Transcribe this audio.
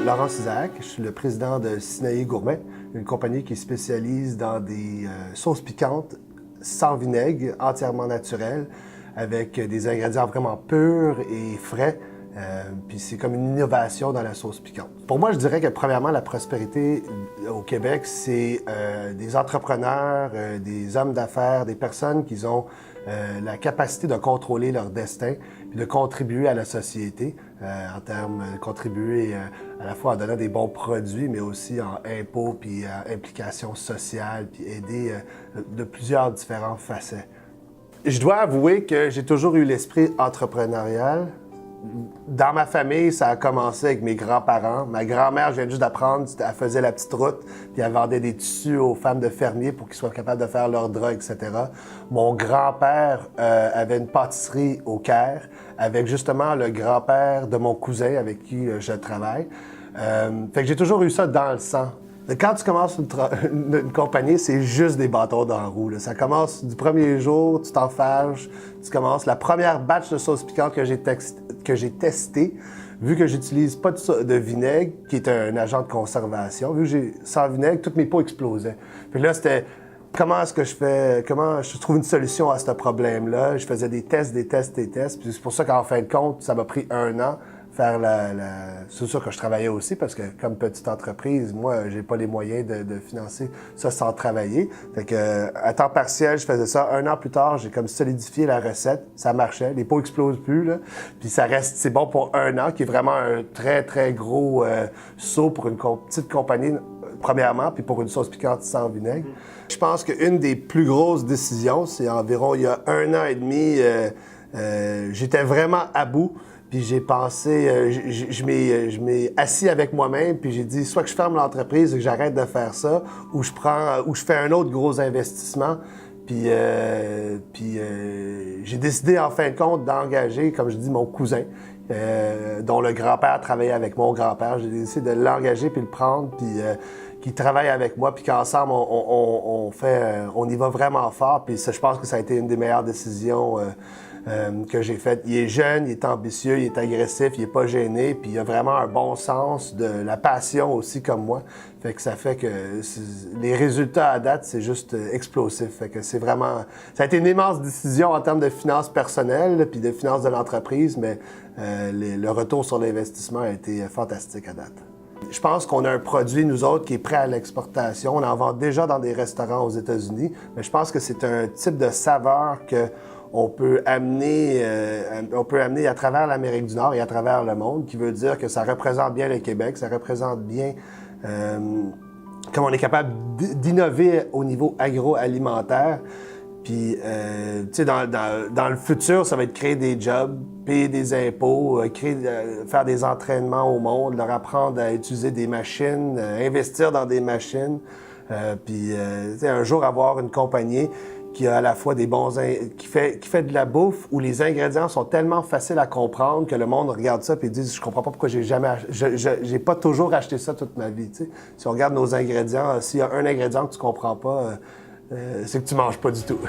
Laurence Isaac, je suis le président de Sinaï Gourmet, une compagnie qui spécialise dans des sauces piquantes sans vinaigre, entièrement naturelles, avec des ingrédients vraiment purs et frais. Puis c'est comme une innovation dans la sauce piquante. Pour moi, je dirais que premièrement, la prospérité au Québec, c'est des entrepreneurs, des hommes d'affaires, des personnes qui ont la capacité de contrôler leur destin puis de contribuer à la société en termes de contribuer à la fois en donnant des bons produits, mais aussi en impôts puis implications sociales, puis aider de plusieurs différents facets. Je dois avouer que j'ai toujours eu l'esprit entrepreneurial. Dans ma famille, ça a commencé avec mes grands-parents. Ma grand-mère, je viens juste d'apprendre, elle faisait la petite route, puis elle vendait des tissus aux femmes de fermiers pour qu'ils soient capables de faire leurs draps, etc. Mon grand-père avait une pâtisserie au Caire avec justement le grand-père de mon cousin avec qui je travaille. Fait que j'ai toujours eu ça dans le sang. Quand tu commences une compagnie, c'est juste des bâtons dans la roue. Là. Ça commence du premier jour, tu t'en fâches, tu commences la première batch de sauce piquante que j'ai testé, vu que j'utilise pas de vinaigre, qui est un agent de conservation, vu que j'ai sans vinaigre, tous mes pots explosaient. Puis là, c'était comment je trouve une solution à ce problème-là. Je faisais des tests, puis c'est pour ça qu'en fin de compte, ça m'a pris 1 an. C'est sûr que je travaillais aussi parce que comme petite entreprise, moi, j'ai pas les moyens de financer ça sans travailler. Fait que à temps partiel, je faisais ça. 1 an plus tard, j'ai comme solidifié la recette. Ça marchait. Les pots explosent plus, là. Puis c'est bon pour 1 an, qui est vraiment un très, très gros saut pour une petite compagnie, premièrement, puis pour une sauce piquante sans vinaigre. Je pense qu'une des plus grosses décisions, c'est environ il y a 1 an et demi, j'étais vraiment à bout. Puis j'ai pensé, je m'ai assis avec moi-même, puis j'ai dit soit que je ferme l'entreprise et que j'arrête de faire ça, ou je fais un autre gros investissement. Puis j'ai décidé en fin de compte d'engager, comme je dis, mon cousin, dont le grand-père travaillait avec mon grand-père. J'ai décidé de l'engager puis le prendre, puis qui travaille avec moi, puis qu'ensemble on y va vraiment fort. Puis ça, je pense que ça a été une des meilleures décisions que j'ai faites. Il est jeune, il est ambitieux, il est agressif, il est pas gêné, puis il a vraiment un bon sens de la passion aussi comme moi. Fait que ça fait que les résultats à date, c'est juste explosif. Fait que c'est vraiment... Ça a été une immense décision en termes de finances personnelles, puis de finances de l'entreprise, mais le retour sur l'investissement a été fantastique à date. Je pense qu'on a un produit, nous autres, qui est prêt à l'exportation. On en vend déjà dans des restaurants aux États-Unis, mais je pense que c'est un type de saveur qu'on peut amener à travers l'Amérique du Nord et à travers le monde, qui veut dire que ça représente bien le Québec, ça représente bien comme on est capable d'innover au niveau agroalimentaire. Puis, tu sais, dans le futur, ça va être créer des jobs, payer des impôts, faire des entraînements au monde, leur apprendre à utiliser des machines, investir dans des machines. Puis, tu sais, un jour avoir une compagnie qui a à la fois qui fait de la bouffe où les ingrédients sont tellement faciles à comprendre que le monde regarde ça puis dit je comprends pas pourquoi j'ai pas toujours acheté ça toute ma vie. Tu sais. Si on regarde nos ingrédients, s'il y a un ingrédient que tu comprends pas, c'est que tu manges pas du tout.